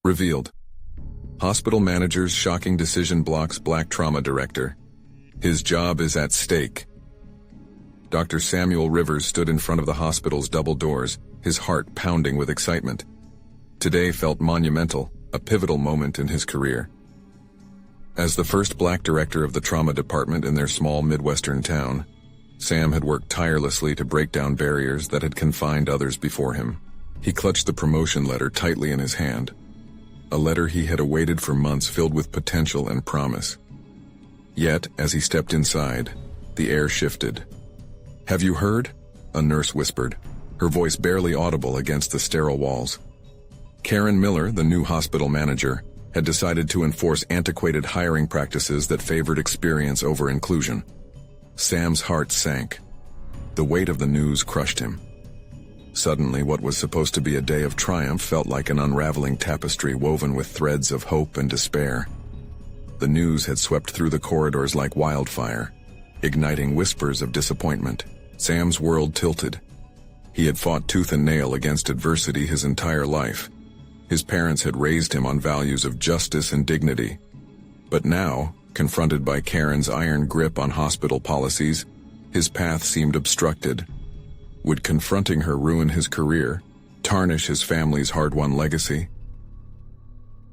Revealed. Hospital manager's shocking decision blocks Black trauma director. His job is at stake. Dr. Samuel Rivers stood in front of the hospital's double doors, his heart pounding with excitement. Today felt monumental, a pivotal moment in his career. As the first Black director of the trauma department in their small Midwestern town, Sam had worked tirelessly to break down barriers that had confined others before him. He clutched the promotion letter tightly in his hand, a letter he had awaited for months filled with potential and promise. Yet, as he stepped inside, the air shifted. "Have you heard?" a nurse whispered, her voice barely audible against the sterile walls. Karen Miller, the new hospital manager, had decided to enforce antiquated hiring practices that favored experience over inclusion. Sam's heart sank. The weight of the news crushed him. Suddenly, what was supposed to be a day of triumph felt like an unraveling tapestry woven with threads of hope and despair. The news had swept through the corridors like wildfire, igniting whispers of disappointment. Sam's world tilted. He had fought tooth and nail against adversity his entire life. His parents had raised him on values of justice and dignity. But now, confronted by Karen's iron grip on hospital policies, his path seemed obstructed. Would confronting her ruin his career, tarnish his family's hard-won legacy?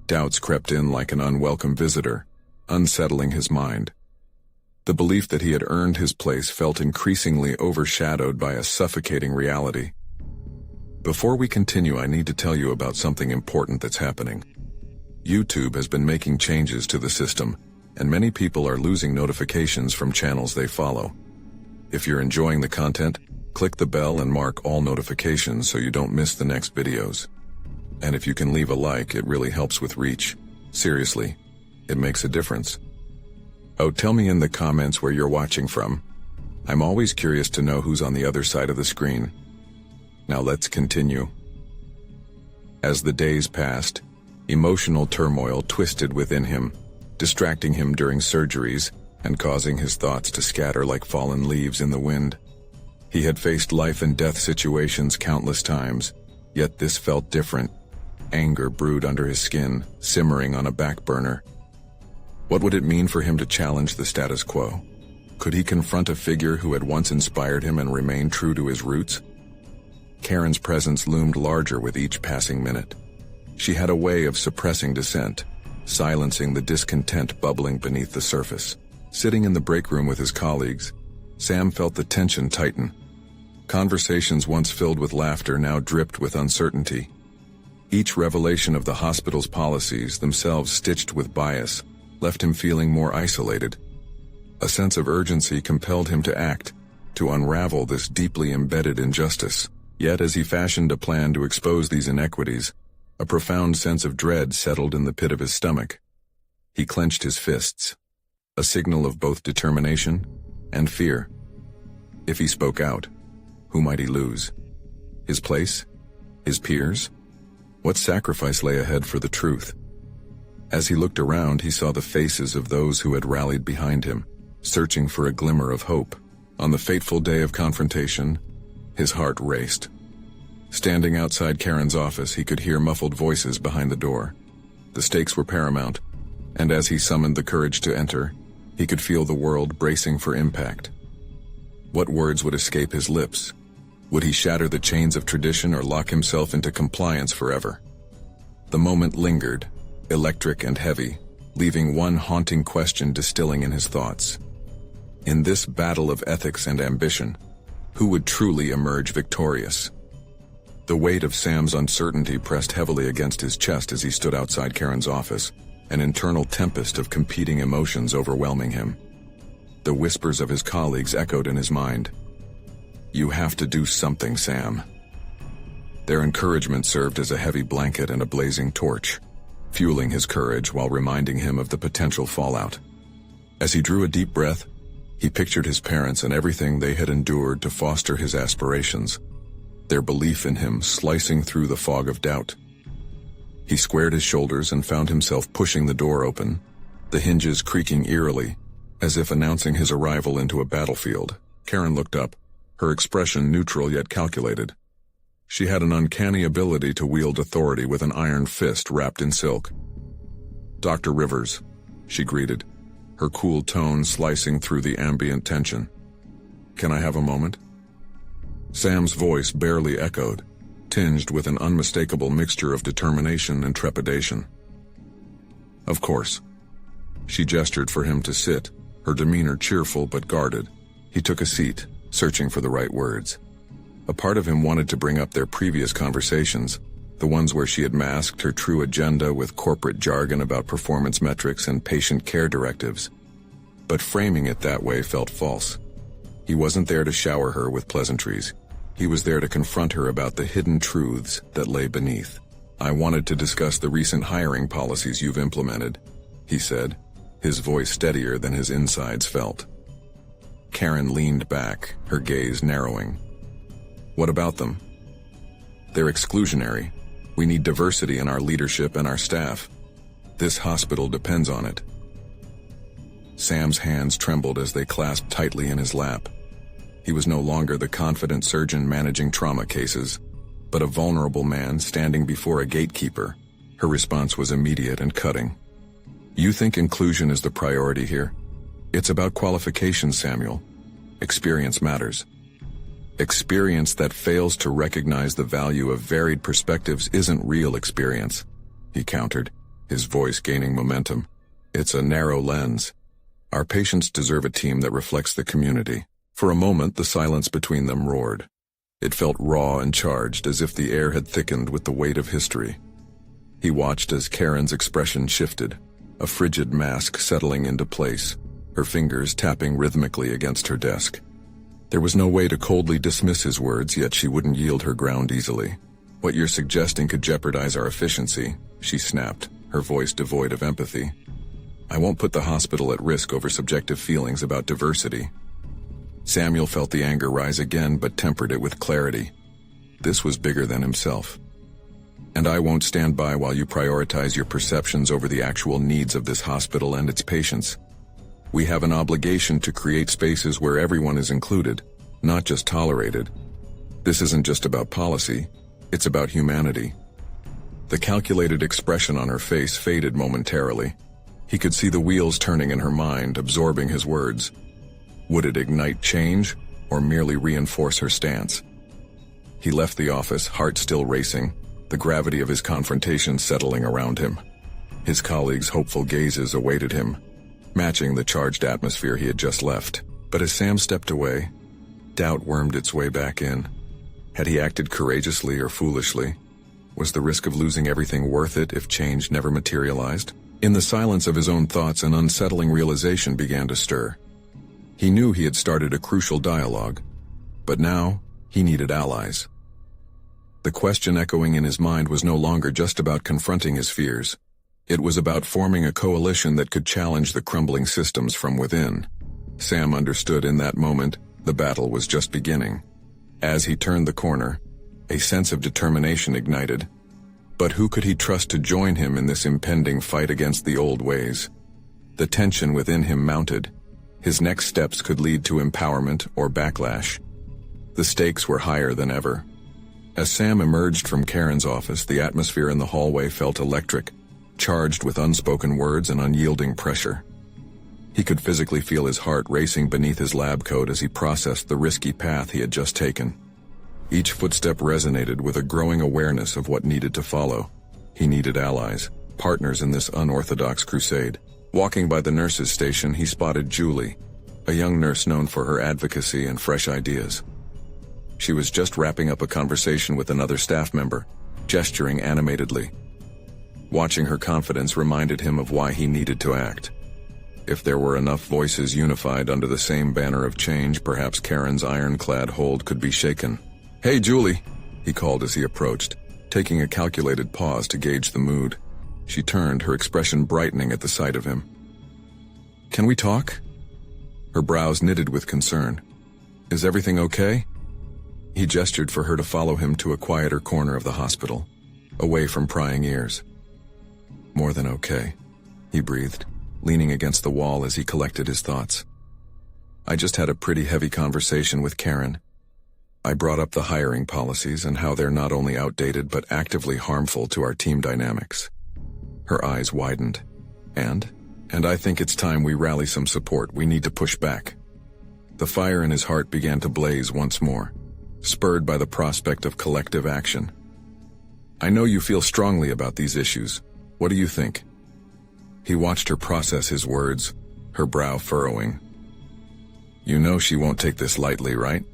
Doubts crept in like an unwelcome visitor, unsettling his mind. The belief that he had earned his place felt increasingly overshadowed by a suffocating reality. Before we continue, I need to tell you about something important that's happening. YouTube has been making changes to the system, and many people are losing notifications from channels they follow. If you're enjoying the content, click the bell and mark all notifications so you don't miss the next videos. And if you can leave a like, it really helps with reach. Seriously, it makes a difference. Oh, tell me in the comments where you're watching from. I'm always curious to know who's on the other side of the screen. Now let's continue. As the days passed, emotional turmoil twisted within him, distracting him during surgeries and causing his thoughts to scatter like fallen leaves in the wind. He had faced life and death situations countless times, yet this felt different. Anger brewed under his skin, simmering on a back burner. What would it mean for him to challenge the status quo? Could he confront a figure who had once inspired him and remain true to his roots? Karen's presence loomed larger with each passing minute. She had a way of suppressing dissent, silencing the discontent bubbling beneath the surface. Sitting in the break room with his colleagues, Sam felt the tension tighten. Conversations once filled with laughter now dripped with uncertainty. Each revelation of the hospital's policies, themselves stitched with bias, left him feeling more isolated. A sense of urgency compelled him to act, to unravel this deeply embedded injustice. Yet as he fashioned a plan to expose these inequities, a profound sense of dread settled in the pit of his stomach. He clenched his fists, a signal of both determination and fear. If he spoke out, who might he lose? His place? His peers? What sacrifice lay ahead for the truth? As he looked around, he saw the faces of those who had rallied behind him, searching for a glimmer of hope. On the fateful day of confrontation, his heart raced. Standing outside Karen's office, he could hear muffled voices behind the door. The stakes were paramount, and as he summoned the courage to enter, he could feel the world bracing for impact. What words would escape his lips? Would he shatter the chains of tradition or lock himself into compliance forever? The moment lingered, electric and heavy, leaving one haunting question distilling in his thoughts. In this battle of ethics and ambition, who would truly emerge victorious? The weight of Sam's uncertainty pressed heavily against his chest as he stood outside Karen's office, an internal tempest of competing emotions overwhelming him. The whispers of his colleagues echoed in his mind. "You have to do something, Sam." Their encouragement served as a heavy blanket and a blazing torch, fueling his courage while reminding him of the potential fallout. As he drew a deep breath, he pictured his parents and everything they had endured to foster his aspirations, their belief in him slicing through the fog of doubt. He squared his shoulders and found himself pushing the door open, the hinges creaking eerily, as if announcing his arrival into a battlefield. Karen looked up, her expression neutral yet calculated. She had an uncanny ability to wield authority with an iron fist wrapped in silk. "Dr. Rivers," she greeted, her cool tone slicing through the ambient tension. "Can I have a moment?" Sam's voice barely echoed, tinged with an unmistakable mixture of determination and trepidation. "Of course." She gestured for him to sit, her demeanor cheerful but guarded. He took a seat, searching for the right words. A part of him wanted to bring up their previous conversations, the ones where she had masked her true agenda with corporate jargon about performance metrics and patient care directives. But framing it that way felt false. He wasn't there to shower her with pleasantries. He was there to confront her about the hidden truths that lay beneath. "I wanted to discuss the recent hiring policies you've implemented," he said, his voice steadier than his insides felt. Karen leaned back, her gaze narrowing. "What about them?" "They're exclusionary. We need diversity in our leadership and our staff. This hospital depends on it." Sam's hands trembled as they clasped tightly in his lap. He was no longer the confident surgeon managing trauma cases, but a vulnerable man standing before a gatekeeper. Her response was immediate and cutting. "You think inclusion is the priority here? It's about qualifications, Samuel. Experience matters. Experience that fails to recognize the value of varied perspectives isn't real experience," he countered, his voice gaining momentum. "It's a narrow lens. Our patients deserve a team that reflects the community." For a moment, the silence between them roared. It felt raw and charged, as if the air had thickened with the weight of history. He watched as Karen's expression shifted, a frigid mask settling into place, her fingers tapping rhythmically against her desk. There was no way to coldly dismiss his words, yet she wouldn't yield her ground easily. "What you're suggesting could jeopardize our efficiency," she snapped, her voice devoid of empathy. "I won't put the hospital at risk over subjective feelings about diversity." Samuel felt the anger rise again, but tempered it with clarity. This was bigger than himself. "And I won't stand by while you prioritize your perceptions over the actual needs of this hospital and its patients. We have an obligation to create spaces where everyone is included, not just tolerated. This isn't just about policy, it's about humanity." The calculated expression on her face faded momentarily. He could see the wheels turning in her mind, absorbing his words. Would it ignite change, or merely reinforce her stance? He left the office, heart still racing, the gravity of his confrontation settling around him. His colleagues' hopeful gazes awaited him, matching the charged atmosphere he had just left. But as Sam stepped away, doubt wormed its way back in. Had he acted courageously or foolishly? Was the risk of losing everything worth it if change never materialized? In the silence of his own thoughts, an unsettling realization began to stir. He knew he had started a crucial dialogue, but now he needed allies. The question echoing in his mind was no longer just about confronting his fears. It was about forming a coalition that could challenge the crumbling systems from within. Sam understood in that moment the battle was just beginning. As he turned the corner, a sense of determination ignited. But who could he trust to join him in this impending fight against the old ways? The tension within him mounted. His next steps could lead to empowerment or backlash. The stakes were higher than ever. As Sam emerged from Karen's office, the atmosphere in the hallway felt electric, charged with unspoken words and unyielding pressure. He could physically feel his heart racing beneath his lab coat as he processed the risky path he had just taken. Each footstep resonated with a growing awareness of what needed to follow. He needed allies, partners in this unorthodox crusade. Walking by the nurses' station, he spotted Julie, a young nurse known for her advocacy and fresh ideas. She was just wrapping up a conversation with another staff member, gesturing animatedly. Watching her confidence reminded him of why he needed to act. If there were enough voices unified under the same banner of change, perhaps Karen's ironclad hold could be shaken. "Hey, Julie," he called as he approached, taking a calculated pause to gauge the mood. She turned, her expression brightening at the sight of him. "Can we talk?" Her brows knitted with concern. "Is everything okay?" He gestured for her to follow him to a quieter corner of the hospital, away from prying ears. "More than okay," he breathed, leaning against the wall as he collected his thoughts. "I just had a pretty heavy conversation with Karen. I brought up the hiring policies and how they're not only outdated but actively harmful to our team dynamics. Her eyes widened. And I think it's time we rally some support. We need to push back. The fire in his heart began to blaze once more, spurred by the prospect of collective action. I know you feel strongly about these issues. What do you think? He watched her process his words, her brow furrowing. You know she won't take this lightly, right?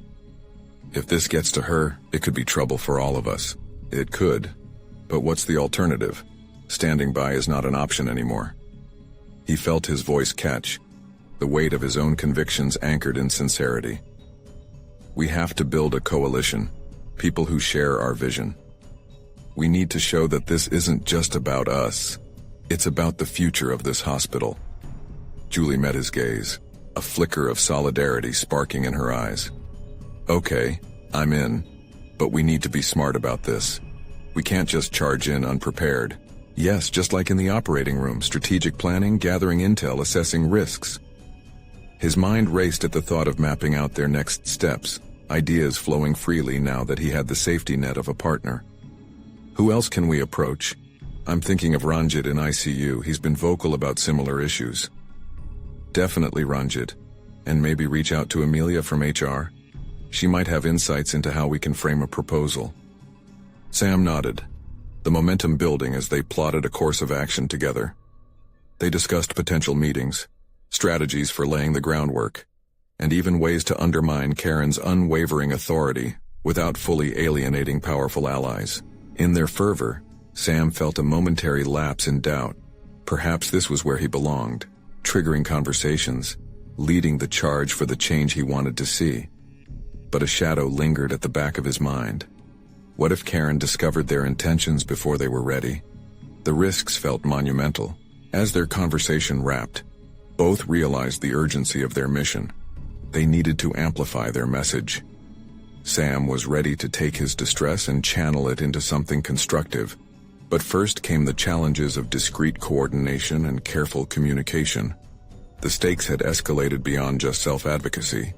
If this gets to her, it could be trouble for all of us. It could. But what's the alternative? Standing by is not an option anymore. He felt his voice catch, the weight of his own convictions anchored in sincerity. We have to build a coalition, people who share our vision. We need to show that this isn't just about us. It's about the future of this hospital. Julie met his gaze, a flicker of solidarity sparking in her eyes. Okay, I'm in, but we need to be smart about this. We can't just charge in unprepared. Yes, just like in the operating room, strategic planning, gathering intel, assessing risks. His mind raced at the thought of mapping out their next steps, ideas flowing freely now that he had the safety net of a partner. Who else can we approach? I'm thinking of Ranjit in ICU. He's been vocal about similar issues. Definitely Ranjit, and maybe reach out to Amelia from HR. She might have insights into how we can frame a proposal. Sam nodded, the momentum building as they plotted a course of action together. They discussed potential meetings, strategies for laying the groundwork, and even ways to undermine Karen's unwavering authority without fully alienating powerful allies. In their fervor, Sam felt a momentary lapse in doubt. Perhaps this was where he belonged, triggering conversations, leading the charge for the change he wanted to see. But a shadow lingered at the back of his mind. What if Karen discovered their intentions before they were ready? The risks felt monumental. As their conversation wrapped, both realized the urgency of their mission. They needed to amplify their message. Sam was ready to take his distress and channel it into something constructive. But first came the challenges of discreet coordination and careful communication. The stakes had escalated beyond just self-advocacy.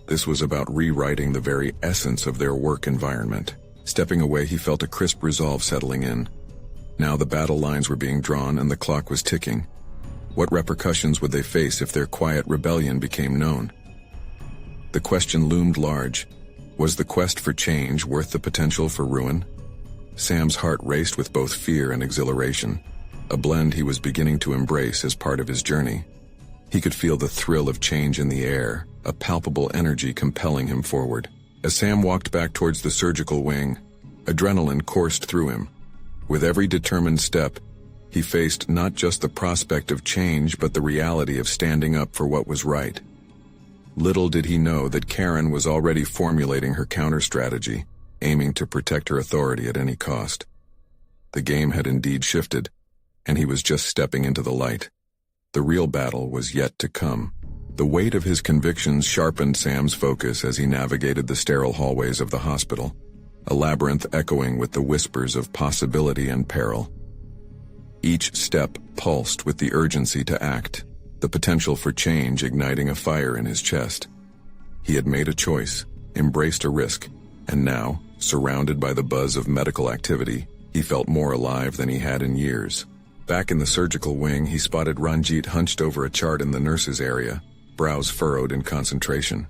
This was about rewriting the very essence of their work environment. Stepping away, he felt a crisp resolve settling in. Now the battle lines were being drawn and the clock was ticking. What repercussions would they face if their quiet rebellion became known? The question loomed large. Was the quest for change worth the potential for ruin? Sam's heart raced with both fear and exhilaration, a blend he was beginning to embrace as part of his journey. He could feel the thrill of change in the air, a palpable energy compelling him forward. As Sam walked back towards the surgical wing, adrenaline coursed through him. With every determined step, he faced not just the prospect of change but the reality of standing up for what was right. Little did he know that Karen was already formulating her counter-strategy, aiming to protect her authority at any cost. The game had indeed shifted, and he was just stepping into the light. The real battle was yet to come. The weight of his convictions sharpened Sam's focus as he navigated the sterile hallways of the hospital, a labyrinth echoing with the whispers of possibility and peril. Each step pulsed with the urgency to act, the potential for change igniting a fire in his chest. He had made a choice, embraced a risk, and now, surrounded by the buzz of medical activity, he felt more alive than he had in years. Back in the surgical wing, he spotted Ranjit hunched over a chart in the nurses' area, brows furrowed in concentration.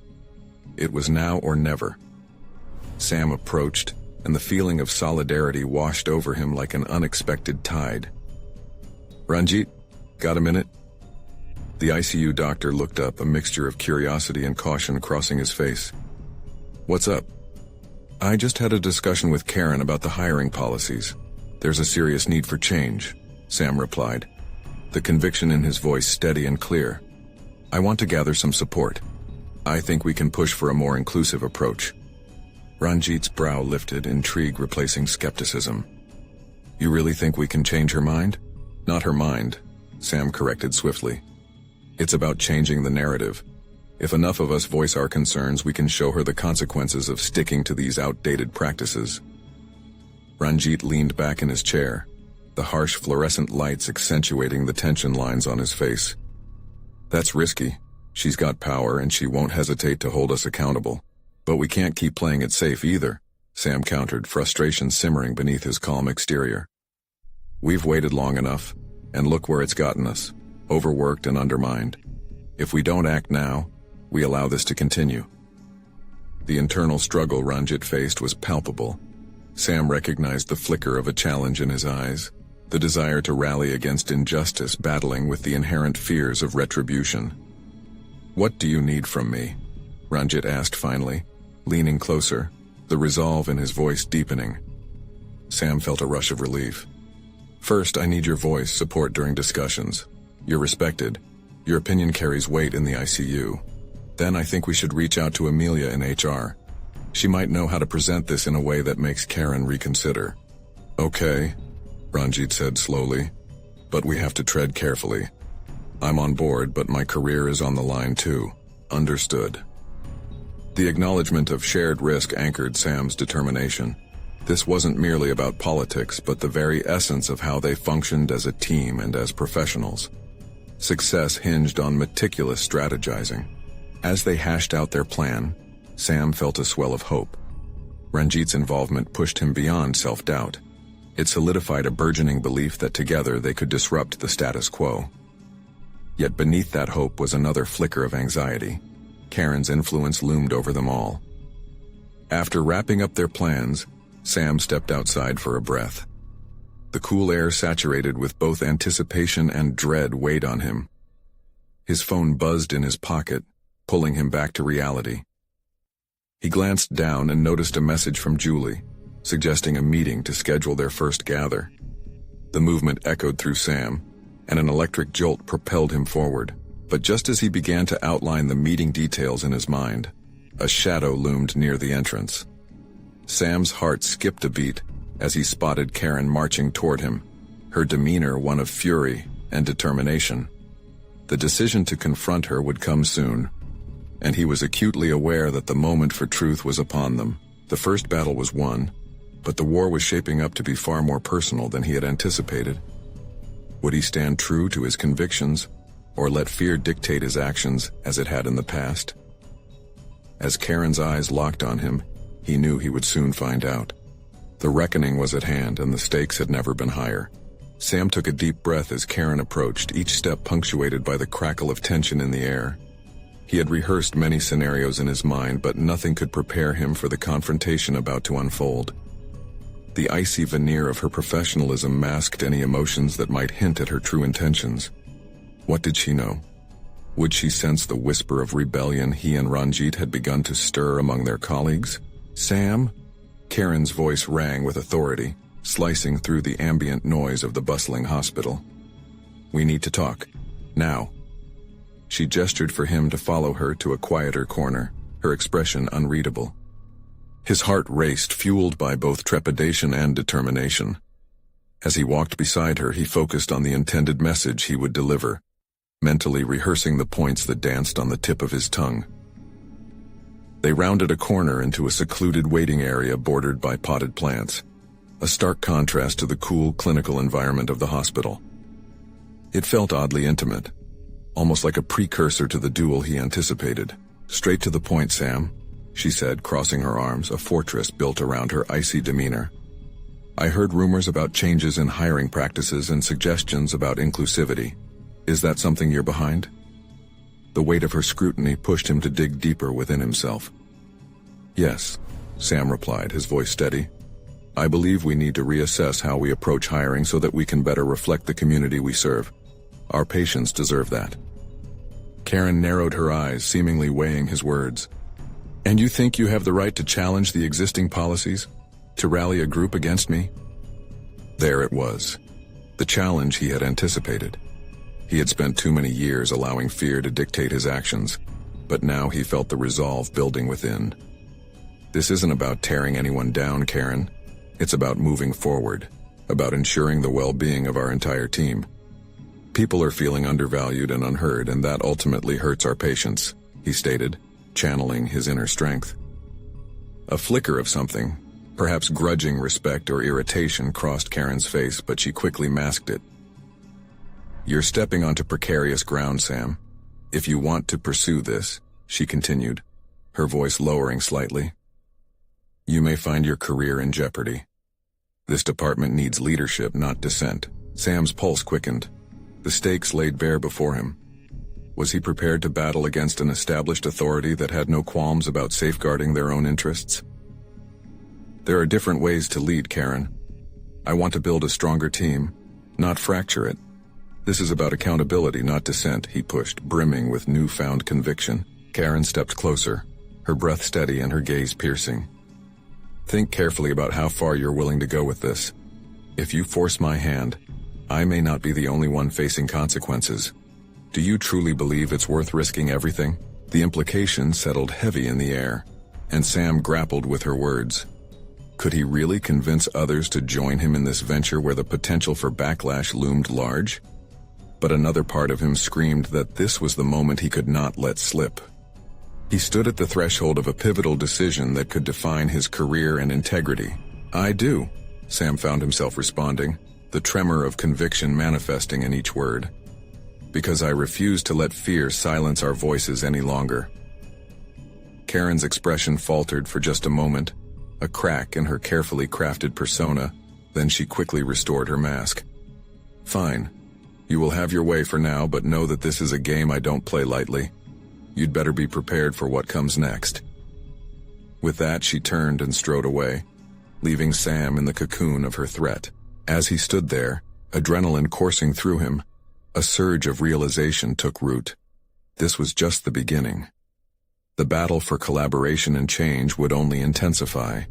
It was now or never. Sam approached, and the feeling of solidarity washed over him like an unexpected tide. Ranjit, got a minute? The ICU doctor looked up, a mixture of curiosity and caution crossing his face. What's up? I just had a discussion with Karen about the hiring policies. There's a serious need for change, Sam replied, the conviction in his voice steady and clear. I want to gather some support. I think we can push for a more inclusive approach. Ranjit's brow lifted, intrigue replacing skepticism. You really think we can change her mind? Not her mind, Sam corrected swiftly. It's about changing the narrative. If enough of us voice our concerns, we can show her the consequences of sticking to these outdated practices. Ranjit leaned back in his chair, the harsh fluorescent lights accentuating the tension lines on his face. That's risky. She's got power and she won't hesitate to hold us accountable. But we can't keep playing it safe either, Sam countered, frustration simmering beneath his calm exterior. We've waited long enough, and look where it's gotten us, overworked and undermined. If we don't act now, we allow this to continue. The internal struggle Ranjit faced was palpable. Sam recognized the flicker of a challenge in his eyes, the desire to rally against injustice battling with the inherent fears of retribution. What do you need from me? Ranjit asked finally, leaning closer, the resolve in his voice deepening. Sam felt a rush of relief. First, I need your voice support during discussions. You're respected. Your opinion carries weight in the ICU. Then I think we should reach out to Amelia in HR. She might know how to present this in a way that makes Karen reconsider. Okay, Ranjit said slowly, but we have to tread carefully. I'm on board, but my career is on the line too. Understood. The acknowledgement of shared risk anchored Sam's determination. This wasn't merely about politics, but the very essence of how they functioned as a team and as professionals. Success hinged on meticulous strategizing. As they hashed out their plan, Sam felt a swell of hope. Ranjit's involvement pushed him beyond self-doubt. It solidified a burgeoning belief that together they could disrupt the status quo. Yet beneath that hope was another flicker of anxiety. Karen's influence loomed over them all. After wrapping up their plans, Sam stepped outside for a breath. The cool air saturated with both anticipation and dread weighed on him. His phone buzzed in his pocket, pulling him back to reality. He glanced down and noticed a message from Julie, suggesting a meeting to schedule their first gather. The movement echoed through Sam, and an electric jolt propelled him forward. But just as he began to outline the meeting details in his mind, a shadow loomed near the entrance. Sam's heart skipped a beat as he spotted Karen marching toward him, her demeanor one of fury and determination. The decision to confront her would come soon, and he was acutely aware that the moment for truth was upon them. The first battle was won, but the war was shaping up to be far more personal than he had anticipated. Would he stand true to his convictions, or let fear dictate his actions as it had in the past? As Karen's eyes locked on him, he knew he would soon find out. The reckoning was at hand, and the stakes had never been higher. Sam took a deep breath as Karen approached, each step punctuated by the crackle of tension in the air. He had rehearsed many scenarios in his mind, but nothing could prepare him for the confrontation about to unfold. The icy veneer of her professionalism masked any emotions that might hint at her true intentions. What did she know? Would she sense the whisper of rebellion he and Ranjit had begun to stir among their colleagues? Sam? Karen's voice rang with authority, slicing through the ambient noise of the bustling hospital. We need to talk. Now. She gestured for him to follow her to a quieter corner, her expression unreadable. His heart raced, fueled by both trepidation and determination. As he walked beside her, he focused on the intended message he would deliver, mentally rehearsing the points that danced on the tip of his tongue. They rounded a corner into a secluded waiting area bordered by potted plants, a stark contrast to the cool, clinical environment of the hospital. It felt oddly intimate, almost like a precursor to the duel he anticipated. Straight to the point, Sam, she said, crossing her arms, a fortress built around her icy demeanor. I heard rumors about changes in hiring practices and suggestions about inclusivity. Is that something you're behind? The weight of her scrutiny pushed him to dig deeper within himself. Yes, Sam replied, his voice steady. I believe we need to reassess how we approach hiring so that we can better reflect the community we serve. Our patients deserve that. Karen narrowed her eyes, seemingly weighing his words. And you think you have the right to challenge the existing policies? To rally a group against me? There it was. The challenge he had anticipated. He had spent too many years allowing fear to dictate his actions, but now he felt the resolve building within. This isn't about tearing anyone down, Karen. It's about moving forward, about ensuring the well-being of our entire team. People are feeling undervalued and unheard, and that ultimately hurts our patients, he stated, channeling his inner strength. A flicker of something, perhaps grudging respect or irritation, crossed Karen's face, but she quickly masked it. You're stepping onto precarious ground, Sam. If you want to pursue this, she continued, her voice lowering slightly. "You may find your career in jeopardy. This department needs leadership, not dissent." Sam's pulse quickened. The stakes laid bare before him. Was he prepared to battle against an established authority that had no qualms about safeguarding their own interests? "There are different ways to lead, Karen. I want to build a stronger team, not fracture it. This is about accountability, not dissent," he pushed, brimming with newfound conviction. Karen stepped closer, her breath steady and her gaze piercing. "Think carefully about how far you're willing to go with this. If you force my hand, I may not be the only one facing consequences. Do you truly believe it's worth risking everything?" The implication settled heavy in the air, and Sam grappled with her words. Could he really convince others to join him in this venture where the potential for backlash loomed large? But another part of him screamed that this was the moment he could not let slip. He stood at the threshold of a pivotal decision that could define his career and integrity. "I do," Sam found himself responding, the tremor of conviction manifesting in each word. "Because I refuse to let fear silence our voices any longer." Karen's expression faltered for just a moment, a crack in her carefully crafted persona, then she quickly restored her mask. "Fine. You will have your way for now, but know that this is a game I don't play lightly. You'd better be prepared for what comes next." With that, she turned and strode away, leaving Sam in the cocoon of her threat. As he stood there, adrenaline coursing through him, a surge of realization took root. This was just the beginning. The battle for collaboration and change would only intensify.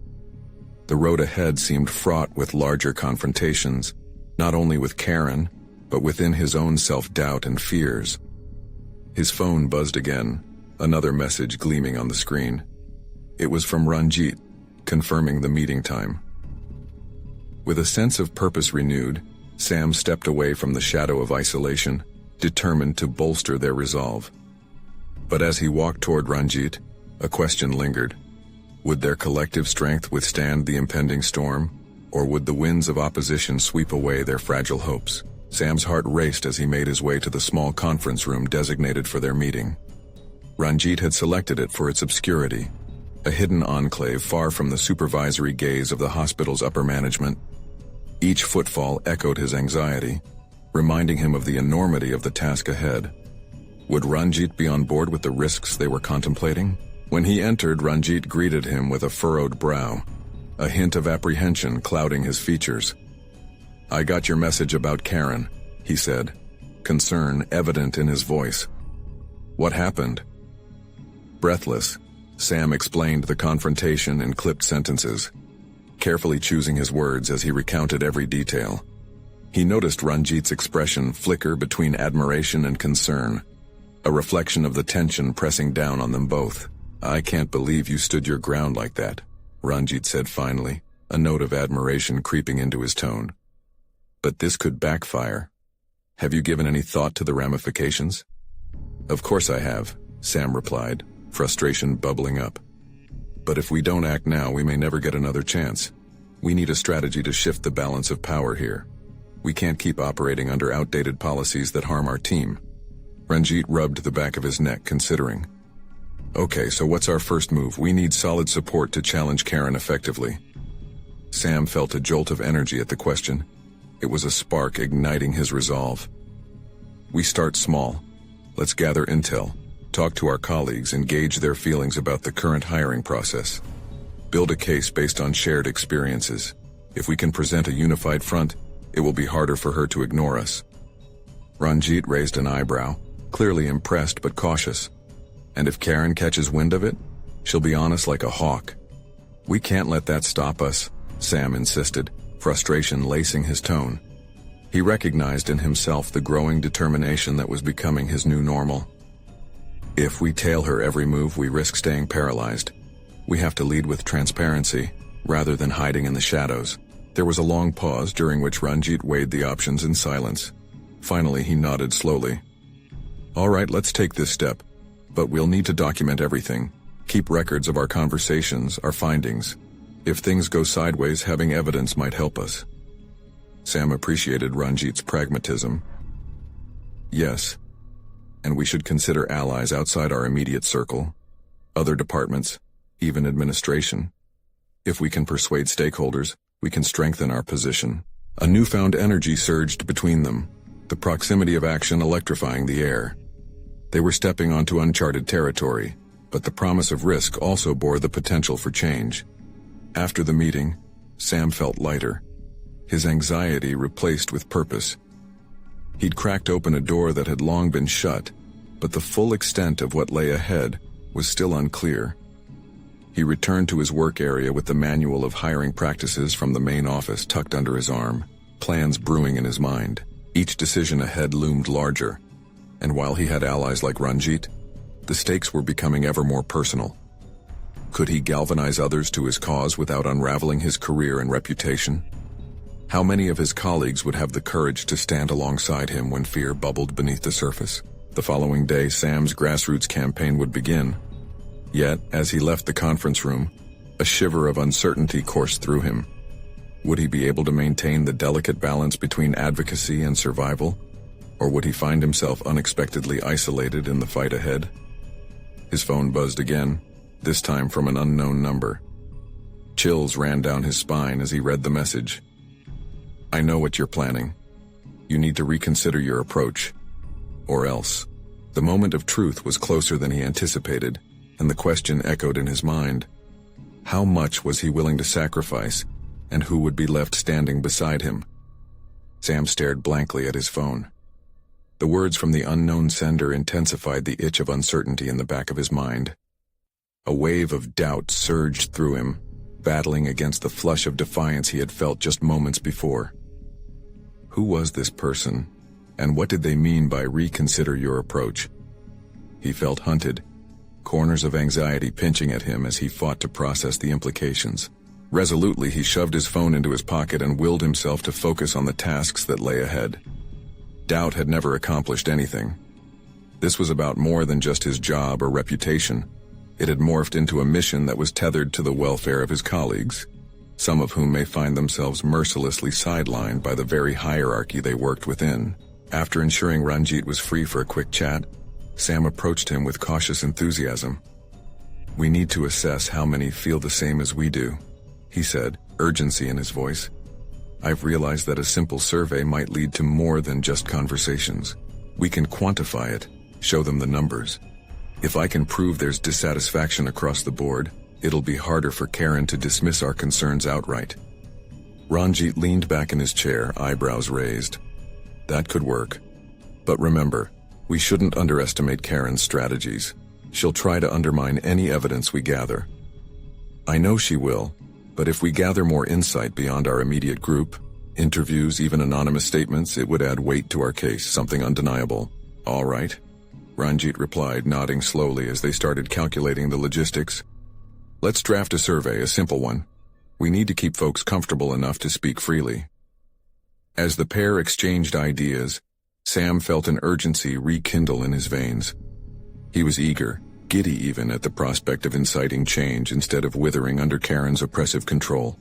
The road ahead seemed fraught with larger confrontations, not only with Karen, but within his own self-doubt and fears. His phone buzzed again, another message gleaming on the screen. It was from Ranjit, confirming the meeting time. With a sense of purpose renewed, Sam stepped away from the shadow of isolation, determined to bolster their resolve. But as he walked toward Ranjit, a question lingered. Would their collective strength withstand the impending storm, or would the winds of opposition sweep away their fragile hopes? Sam's heart raced as he made his way to the small conference room designated for their meeting. Ranjit had selected it for its obscurity, a hidden enclave far from the supervisory gaze of the hospital's upper management. Each footfall echoed his anxiety, reminding him of the enormity of the task ahead. Would Ranjit be on board with the risks they were contemplating? When he entered, Ranjit greeted him with a furrowed brow, a hint of apprehension clouding his features. "I got your message about Karen," he said, concern evident in his voice. "What happened?" Breathless, Sam explained the confrontation in clipped sentences, carefully choosing his words as he recounted every detail. He noticed Ranjit's expression flicker between admiration and concern, a reflection of the tension pressing down on them both. "I can't believe you stood your ground like that," Ranjit said finally, a note of admiration creeping into his tone. "But this could backfire. Have you given any thought to the ramifications?" "Of course I have," Sam replied, frustration bubbling up. "But if we don't act now, we may never get another chance. We need a strategy to shift the balance of power here. We can't keep operating under outdated policies that harm our team." Ranjit rubbed the back of his neck, considering. "Okay, so what's our first move? We need solid support to challenge Karen effectively." Sam felt a jolt of energy at the question. It was a spark igniting his resolve. "We start small. Let's gather intel, talk to our colleagues, and gauge their feelings about the current hiring process. Build a case based on shared experiences. If we can present a unified front, it will be harder for her to ignore us." Ranjit raised an eyebrow, clearly impressed but cautious. "And if Karen catches wind of it, she'll be on us like a hawk." "We can't let that stop us," Sam insisted, frustration lacing his tone. He recognized in himself the growing determination that was becoming his new normal. "If we tail her every move, we risk staying paralyzed. We have to lead with transparency, rather than hiding in the shadows." There was a long pause during which Ranjit weighed the options in silence. Finally, he nodded slowly. "All right, let's take this step. But we'll need to document everything. Keep records of our conversations, our findings. If things go sideways, having evidence might help us." Sam appreciated Ranjit's pragmatism. "Yes, and we should consider allies outside our immediate circle. other departments, even administration. If we can persuade stakeholders, we can strengthen our position. A newfound energy surged between them, the proximity of action electrifying the air. They were stepping onto uncharted territory, but the promise of risk also bore the potential for change. After the meeting, Sam felt lighter, his anxiety replaced with purpose. He'd cracked open a door that had long been shut, but the full extent of what lay ahead was still unclear. He returned to his work area with the manual of hiring practices from the main office tucked under his arm, plans brewing in his mind. Each decision ahead loomed larger, and while he had allies like Ranjit, the stakes were becoming ever more personal. Could he galvanize others to his cause without unraveling his career and reputation? How many of his colleagues would have the courage to stand alongside him when fear bubbled beneath the surface? The following day, Sam's grassroots campaign would begin. Yet, as he left the conference room, a shiver of uncertainty coursed through him. Would he be able to maintain the delicate balance between advocacy and survival? Or would he find himself unexpectedly isolated in the fight ahead? His phone buzzed again, this time from an unknown number. Chills ran down his spine as he read the message. "I know what you're planning. You need to reconsider your approach. Or else." The moment of truth was closer than he anticipated, and the question echoed in his mind. How much was he willing to sacrifice, and who would be left standing beside him? Sam stared blankly at his phone. The words from the unknown sender intensified the itch of uncertainty in the back of his mind. A wave of doubt surged through him, battling against the flush of defiance he had felt just moments before. Who was this person, and what did they mean by reconsider your approach? He felt hunted, corners of anxiety pinching at him as he fought to process the implications. Resolutely, he shoved his phone into his pocket and willed himself to focus on the tasks that lay ahead. Doubt had never accomplished anything. This was about more than just his job or reputation. It had morphed into a mission that was tethered to the welfare of his colleagues, some of whom may find themselves mercilessly sidelined by the very hierarchy they worked within. After ensuring Ranjit was free for a quick chat, Sam approached him with cautious enthusiasm. "We need to assess how many feel the same as we do," he said, urgency in his voice. "I've realized that a simple survey might lead to more than just conversations. We can quantify it, show them the numbers. If I can prove there's dissatisfaction across the board, it'll be harder for Karen to dismiss our concerns outright." Ranjit leaned back in his chair, eyebrows raised. "That could work. But remember, we shouldn't underestimate Karen's strategies. She'll try to undermine any evidence we gather." "I know she will, but if we gather more insight beyond our immediate group, interviews, even anonymous statements, it would add weight to our case, something undeniable." "All right," Ranjit replied, nodding slowly as they started calculating the logistics. "Let's draft a survey, a simple one. We need to keep folks comfortable enough to speak freely." As the pair exchanged ideas, Sam felt an urgency rekindle in his veins. He was eager, giddy even, at the prospect of inciting change instead of withering under Karen's oppressive control.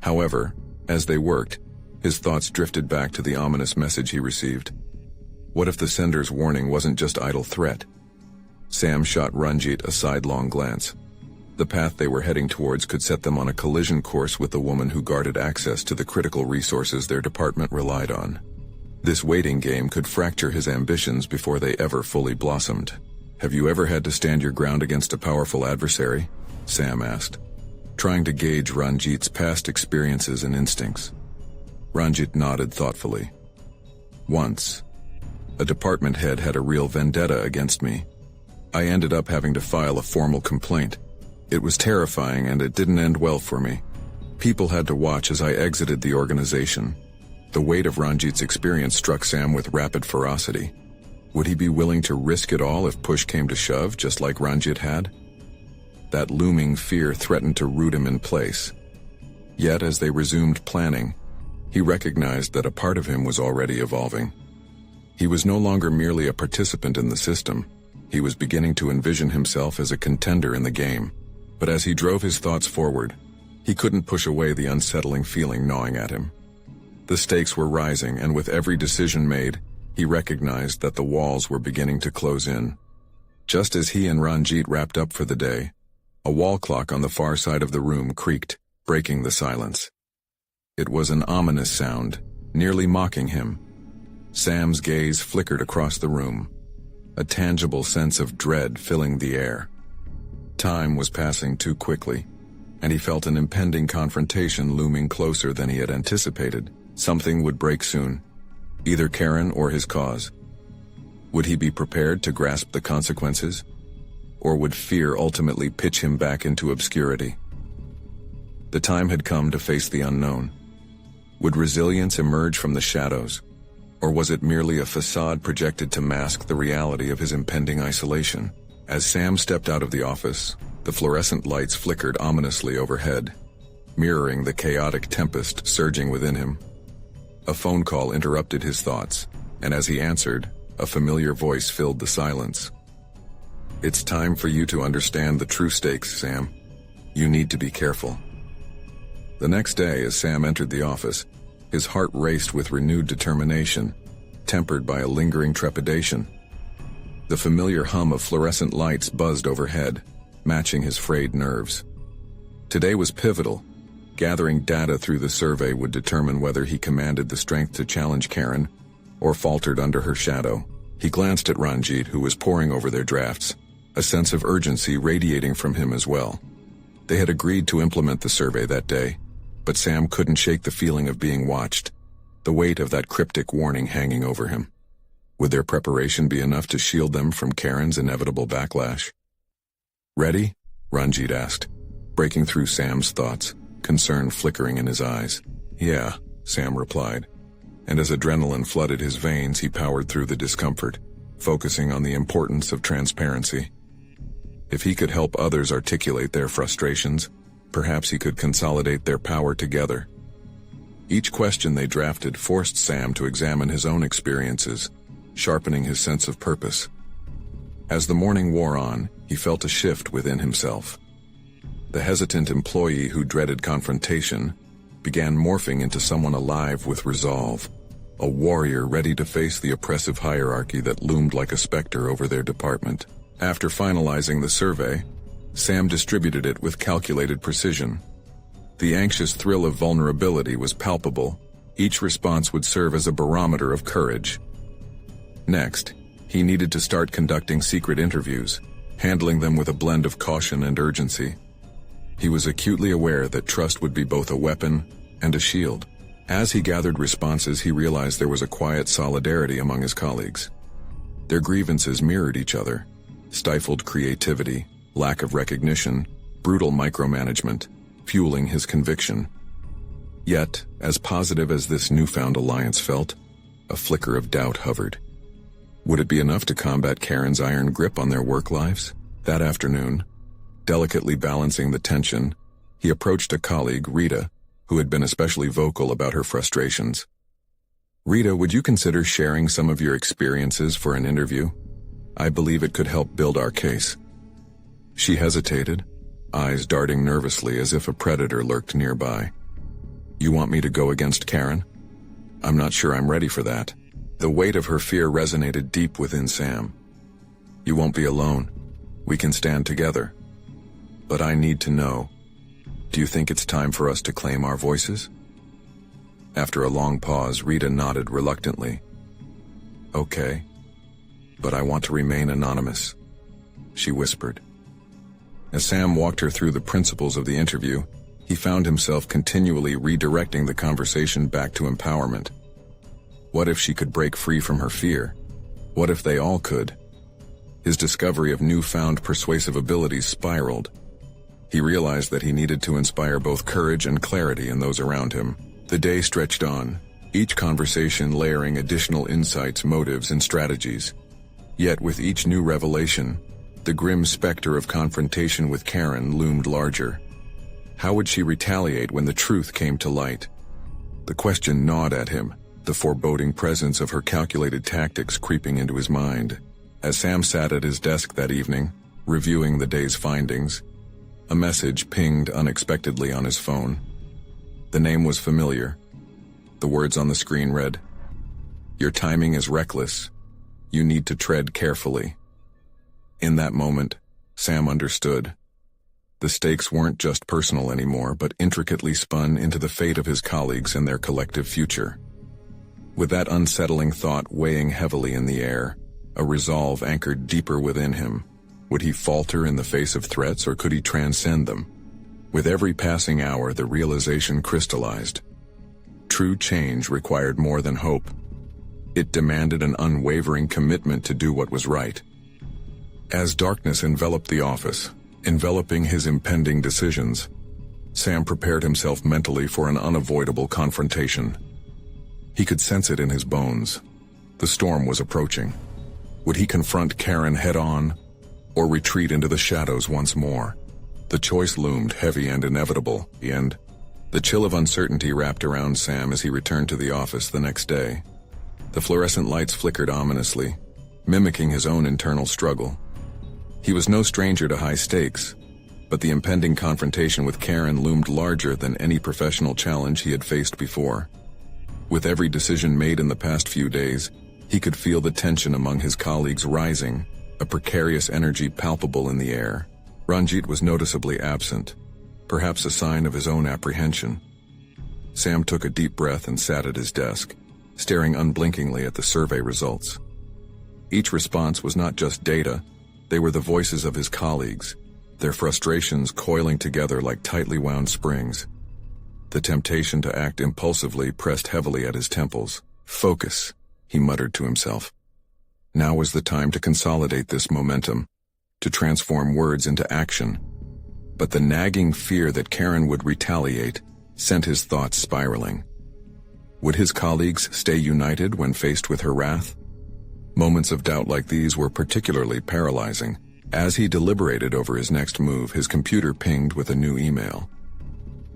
However, as they worked, his thoughts drifted back to the ominous message he received. What if the sender's warning wasn't just idle threat? Sam shot Ranjit a sidelong glance. The path they were heading towards could set them on a collision course with the woman who guarded access to the critical resources their department relied on. This waiting game could fracture his ambitions before they ever fully blossomed. "Have you ever had to stand your ground against a powerful adversary?" Sam asked, trying to gauge Ranjit's past experiences and instincts. Ranjit nodded thoughtfully. "Once. A department head had a real vendetta against me. I ended up having to file a formal complaint. It was terrifying, and it didn't end well for me. People had to watch as I exited the organization." The weight of Ranjit's experience struck Sam with rapid ferocity. Would he be willing to risk it all if push came to shove, just like Ranjit had? That looming fear threatened to root him in place. Yet, as they resumed planning, he recognized that a part of him was already evolving. He was no longer merely a participant in the system. He was beginning to envision himself as a contender in the game. But as he drove his thoughts forward, he couldn't push away the unsettling feeling gnawing at him. The stakes were rising, and with every decision made, he recognized that the walls were beginning to close in. Just as he and Ranjit wrapped up for the day, a wall clock on the far side of the room creaked, breaking the silence. It was an ominous sound, nearly mocking him. Sam's gaze flickered across the room, a tangible sense of dread filling the air. Time was passing too quickly, and he felt an impending confrontation looming closer than he had anticipated. Something would break soon, either Karen or his cause. Would he be prepared to grasp the consequences? Or would fear ultimately pitch him back into obscurity? The time had come to face the unknown. Would resilience emerge from the shadows? Or was it merely a facade projected to mask the reality of his impending isolation? As Sam stepped out of the office, the fluorescent lights flickered ominously overhead, mirroring the chaotic tempest surging within him. A phone call interrupted his thoughts, and as he answered, a familiar voice filled the silence. "It's time for you to understand the true stakes, Sam. You need to be careful." The next day, as Sam entered the office, his heart raced with renewed determination, tempered by a lingering trepidation. The familiar hum of fluorescent lights buzzed overhead, matching his frayed nerves. Today was pivotal. Gathering data through the survey would determine whether he commanded the strength to challenge Karen or faltered under her shadow. He glanced at Ranjit, who was poring over their drafts, a sense of urgency radiating from him as well. They had agreed to implement the survey that day, but Sam couldn't shake the feeling of being watched, the weight of that cryptic warning hanging over him. Would their preparation be enough to shield them from Karen's inevitable backlash? "Ready?" Ranjit asked, breaking through Sam's thoughts, concern flickering in his eyes. "Yeah," Sam replied, and as adrenaline flooded his veins, he powered through the discomfort, focusing on the importance of transparency. If he could help others articulate their frustrations, perhaps he could consolidate their power together. Each question they drafted forced Sam to examine his own experiences, sharpening his sense of purpose. As the morning wore on, he felt a shift within himself. The hesitant employee who dreaded confrontation began morphing into someone alive with resolve, a warrior ready to face the oppressive hierarchy that loomed like a specter over their department. After finalizing the survey, Sam distributed it with calculated precision. The anxious thrill of vulnerability was palpable. Each response would serve as a barometer of courage. Next, he needed to start conducting secret interviews, handling them with a blend of caution and urgency. He was acutely aware that trust would be both a weapon and a shield. As he gathered responses, he realized there was a quiet solidarity among his colleagues. Their grievances mirrored each other: stifled creativity, lack of recognition, brutal micromanagement, fueling his conviction. Yet, as positive as this newfound alliance felt, a flicker of doubt hovered. Would it be enough to combat Karen's iron grip on their work lives? That afternoon, delicately balancing the tension, he approached a colleague, Rita, who had been especially vocal about her frustrations. "Rita, would you consider sharing some of your experiences for an interview? I believe it could help build our case." She hesitated, eyes darting nervously as if a predator lurked nearby. "You want me to go against Karen? I'm not sure I'm ready for that." The weight of her fear resonated deep within Sam. "You won't be alone. We can stand together. But I need to know, do you think it's time for us to claim our voices?" After a long pause, Rita nodded reluctantly. "Okay, but I want to remain anonymous," she whispered. As Sam walked her through the principles of the interview, he found himself continually redirecting the conversation back to empowerment. What if she could break free from her fear? What if they all could? His discovery of newfound persuasive abilities spiraled. He realized that he needed to inspire both courage and clarity in those around him. The day stretched on, each conversation layering additional insights, motives, and strategies. Yet with each new revelation, the grim specter of confrontation with Karen loomed larger. How would she retaliate when the truth came to light? The question gnawed at him, the foreboding presence of her calculated tactics creeping into his mind. As Sam sat at his desk that evening, reviewing the day's findings, a message pinged unexpectedly on his phone. The name was familiar. The words on the screen read, "Your timing is reckless. You need to tread carefully." In that moment, Sam understood. The stakes weren't just personal anymore, but intricately spun into the fate of his colleagues and their collective future. With that unsettling thought weighing heavily in the air, a resolve anchored deeper within him. Would he falter in the face of threats, or could he transcend them? With every passing hour, the realization crystallized. True change required more than hope. It demanded an unwavering commitment to do what was right. As darkness enveloped the office, enveloping his impending decisions, Sam prepared himself mentally for an unavoidable confrontation. He could sense it in his bones. The storm was approaching. Would he confront Karen head-on, or retreat into the shadows once more? The choice loomed heavy and inevitable, and the chill of uncertainty wrapped around Sam as he returned to the office the next day. The fluorescent lights flickered ominously, mimicking his own internal struggle. He was no stranger to high stakes, but the impending confrontation with Karen loomed larger than any professional challenge he had faced before. With every decision made in the past few days, he could feel the tension among his colleagues rising, a precarious energy palpable in the air. Ranjit was noticeably absent, perhaps a sign of his own apprehension. Sam took a deep breath and sat at his desk, staring unblinkingly at the survey results. Each response was not just data. They were the voices of his colleagues, their frustrations coiling together like tightly wound springs. The temptation to act impulsively pressed heavily at his temples. Focus, he muttered to himself. Now was the time to consolidate this momentum, to transform words into action. But the nagging fear that Karen would retaliate sent his thoughts spiraling. Would his colleagues stay united when faced with her wrath? Moments of doubt like these were particularly paralyzing. As he deliberated over his next move, his computer pinged with a new email.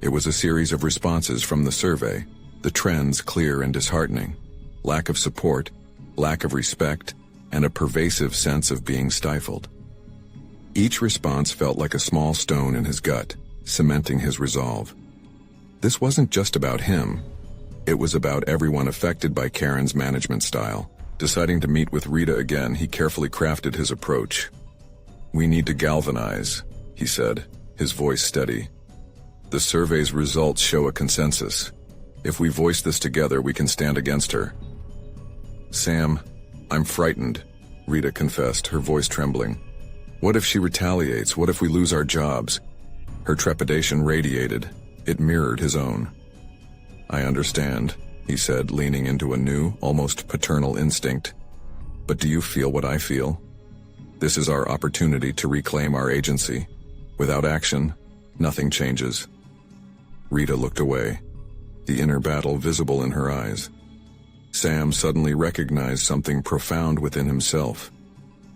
It was a series of responses from the survey, the trends clear and disheartening. Lack of support, lack of respect, and a pervasive sense of being stifled. Each response felt like a small stone in his gut, cementing his resolve. This wasn't just about him. It was about everyone affected by Karen's management style. Deciding to meet with Rita again, he carefully crafted his approach. "We need to galvanize," he said, his voice steady. "The survey's results show a consensus. If we voice this together, we can stand against her." "Sam, I'm frightened," Rita confessed, her voice trembling. "What if she retaliates? What if we lose our jobs?" Her trepidation radiated. It mirrored his own. "I understand," he said, leaning into a new, almost paternal instinct. "But do you feel what I feel? This is our opportunity to reclaim our agency. Without action, nothing changes." Rita looked away, the inner battle visible in her eyes. Sam suddenly recognized something profound within himself.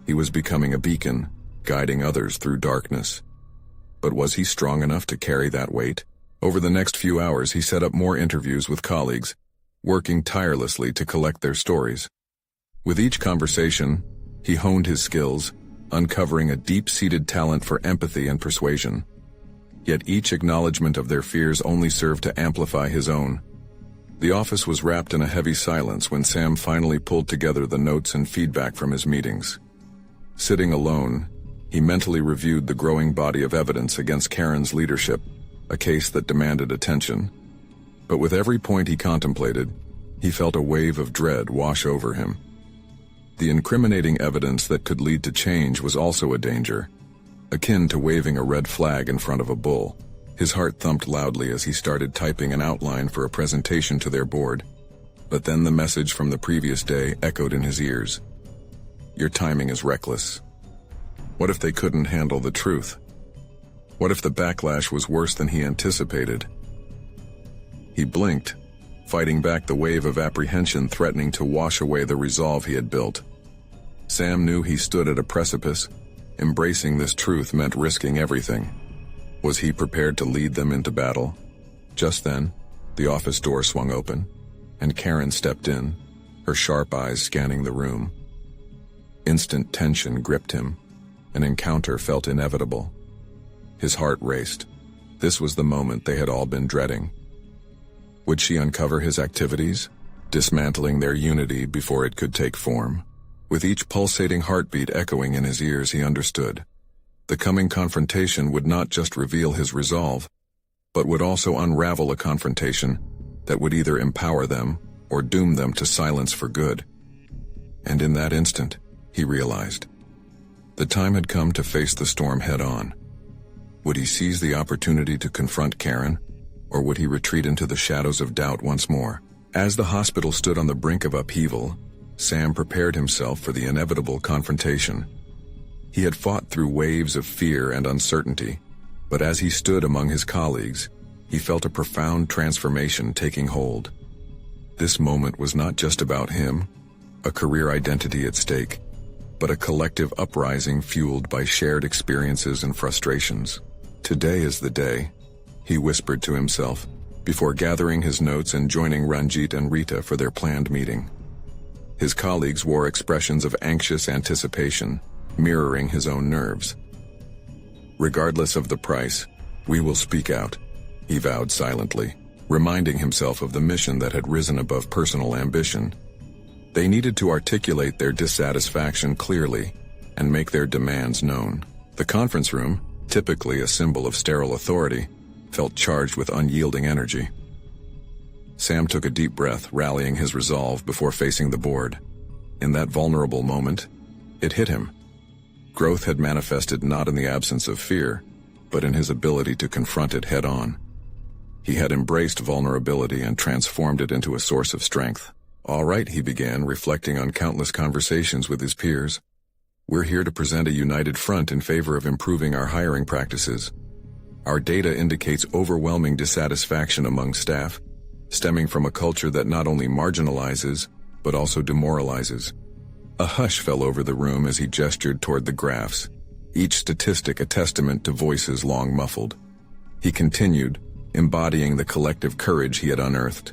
He was becoming a beacon, guiding others through darkness. But was he strong enough to carry that weight? Over the next few hours, he set up more interviews with colleagues, working tirelessly to collect their stories. With each conversation, he honed his skills, uncovering a deep-seated talent for empathy and persuasion. Yet each acknowledgement of their fears only served to amplify his own. The office was wrapped in a heavy silence when Sam finally pulled together the notes and feedback from his meetings. Sitting alone, he mentally reviewed the growing body of evidence against Karen's leadership, a case that demanded attention. But with every point he contemplated, he felt a wave of dread wash over him. The incriminating evidence that could lead to change was also a danger, akin to waving a red flag in front of a bull. His heart thumped loudly as he started typing an outline for a presentation to their board. But then the message from the previous day echoed in his ears. "Your timing is reckless." What if they couldn't handle the truth? What if the backlash was worse than he anticipated? He blinked, fighting back the wave of apprehension threatening to wash away the resolve he had built. Sam knew he stood at a precipice. Embracing this truth meant risking everything. Was he prepared to lead them into battle? Just then, the office door swung open, and Karen stepped in, her sharp eyes scanning the room. Instant tension gripped him. An encounter felt inevitable. His heart raced. This was the moment they had all been dreading. Would she uncover his activities, dismantling their unity before it could take form? With each pulsating heartbeat echoing in his ears, he understood. The coming confrontation would not just reveal his resolve, but would also unravel a confrontation that would either empower them or doom them to silence for good. And in that instant, he realized. The time had come to face the storm head-on. Would he seize the opportunity to confront Karen, or would he retreat into the shadows of doubt once more? As the hospital stood on the brink of upheaval, Sam prepared himself for the inevitable confrontation. He had fought through waves of fear and uncertainty, but as he stood among his colleagues, he felt a profound transformation taking hold. This moment was not just about him, a career identity at stake, but a collective uprising fueled by shared experiences and frustrations. Today is the day, he whispered to himself, before gathering his notes and joining Ranjit and Rita for their planned meeting. His colleagues wore expressions of anxious anticipation, mirroring his own nerves. Regardless of the price, we will speak out, he vowed silently, reminding himself of the mission that had risen above personal ambition. They needed to articulate their dissatisfaction clearly and make their demands known. The conference room, typically a symbol of sterile authority, felt charged with unyielding energy. Sam took a deep breath, rallying his resolve before facing the board. In that vulnerable moment, it hit him. Growth had manifested not in the absence of fear, but in his ability to confront it head-on. He had embraced vulnerability and transformed it into a source of strength. All right, he began, reflecting on countless conversations with his peers. We're here to present a united front in favor of improving our hiring practices. Our data indicates overwhelming dissatisfaction among staff, stemming from a culture that not only marginalizes, but also demoralizes. A hush fell over the room as he gestured toward the graphs, each statistic a testament to voices long muffled. He continued, embodying the collective courage he had unearthed.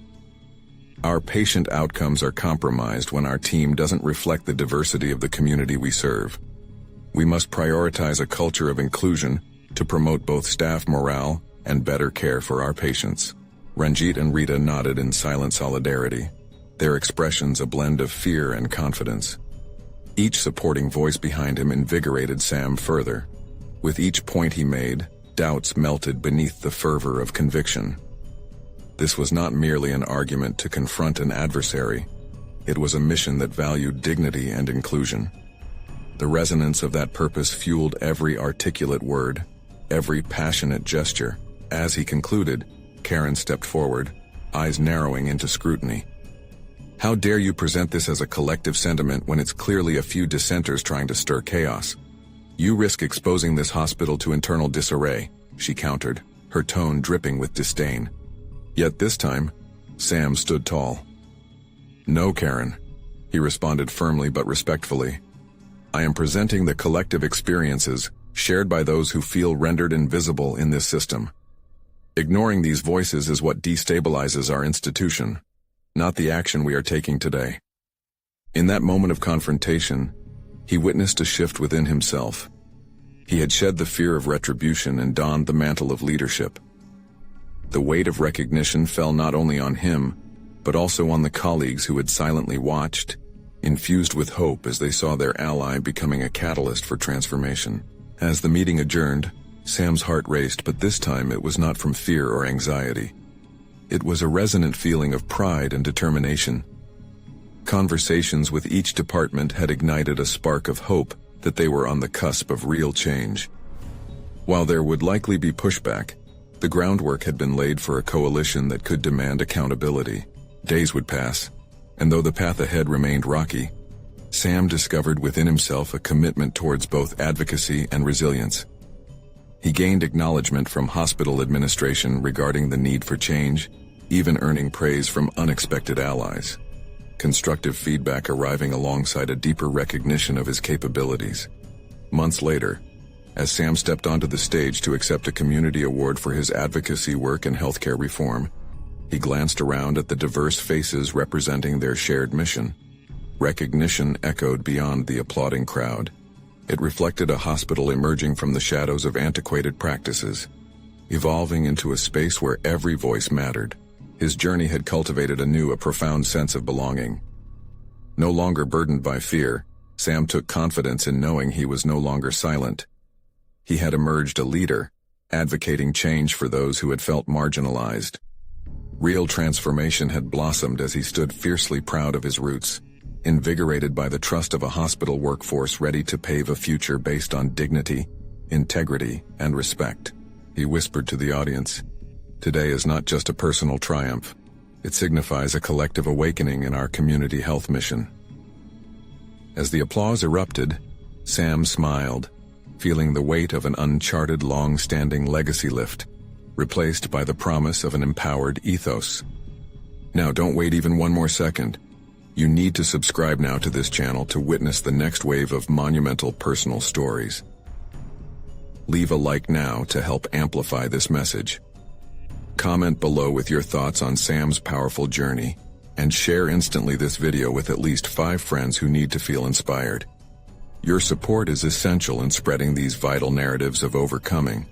Our patient outcomes are compromised when our team doesn't reflect the diversity of the community we serve. We must prioritize a culture of inclusion to promote both staff morale and better care for our patients. Ranjit and Rita nodded in silent solidarity, their expressions a blend of fear and confidence. Each supporting voice behind him invigorated Sam further. With each point he made, doubts melted beneath the fervor of conviction. This was not merely an argument to confront an adversary. It was a mission that valued dignity and inclusion. The resonance of that purpose fueled every articulate word, every passionate gesture. As he concluded, Karen stepped forward, eyes narrowing into scrutiny. How dare you present this as a collective sentiment when it's clearly a few dissenters trying to stir chaos? You risk exposing this hospital to internal disarray, she countered, her tone dripping with disdain. Yet this time, Sam stood tall. No, Karen, he responded firmly but respectfully. I am presenting the collective experiences shared by those who feel rendered invisible in this system. Ignoring these voices is what destabilizes our institution, not the action we are taking today. In that moment of confrontation, he witnessed a shift within himself. He had shed the fear of retribution and donned the mantle of leadership. The weight of recognition fell not only on him, but also on the colleagues who had silently watched, infused with hope as they saw their ally becoming a catalyst for transformation. As the meeting adjourned, Sam's heart raced, but this time it was not from fear or anxiety. It was a resonant feeling of pride and determination. Conversations with each department had ignited a spark of hope that they were on the cusp of real change. While there would likely be pushback, the groundwork had been laid for a coalition that could demand accountability. Days would pass, and though the path ahead remained rocky, Sam discovered within himself a commitment towards both advocacy and resilience. He gained acknowledgement from hospital administration regarding the need for change, even earning praise from unexpected allies. Constructive feedback arriving alongside a deeper recognition of his capabilities. Months later, as Sam stepped onto the stage to accept a community award for his advocacy work in healthcare reform, he glanced around at the diverse faces representing their shared mission. Recognition echoed beyond the applauding crowd. It reflected a hospital emerging from the shadows of antiquated practices, evolving into a space where every voice mattered. His journey had cultivated anew a profound sense of belonging. No longer burdened by fear, Sam took confidence in knowing he was no longer silent. He had emerged a leader, advocating change for those who had felt marginalized. Real transformation had blossomed as he stood fiercely proud of his roots, invigorated by the trust of a hospital workforce ready to pave a future based on dignity, integrity, and respect. He whispered to the audience, "Today is not just a personal triumph. It signifies a collective awakening in our community health mission." As the applause erupted, Sam smiled, feeling the weight of an uncharted long-standing legacy lift, replaced by the promise of an empowered ethos. Now don't wait even one more second. You need to subscribe now to this channel to witness the next wave of monumental personal stories. Leave a like now to help amplify this message. Comment below with your thoughts on Sam's powerful journey, and share instantly this video with at least 5 friends who need to feel inspired. Your support is essential in spreading these vital narratives of overcoming.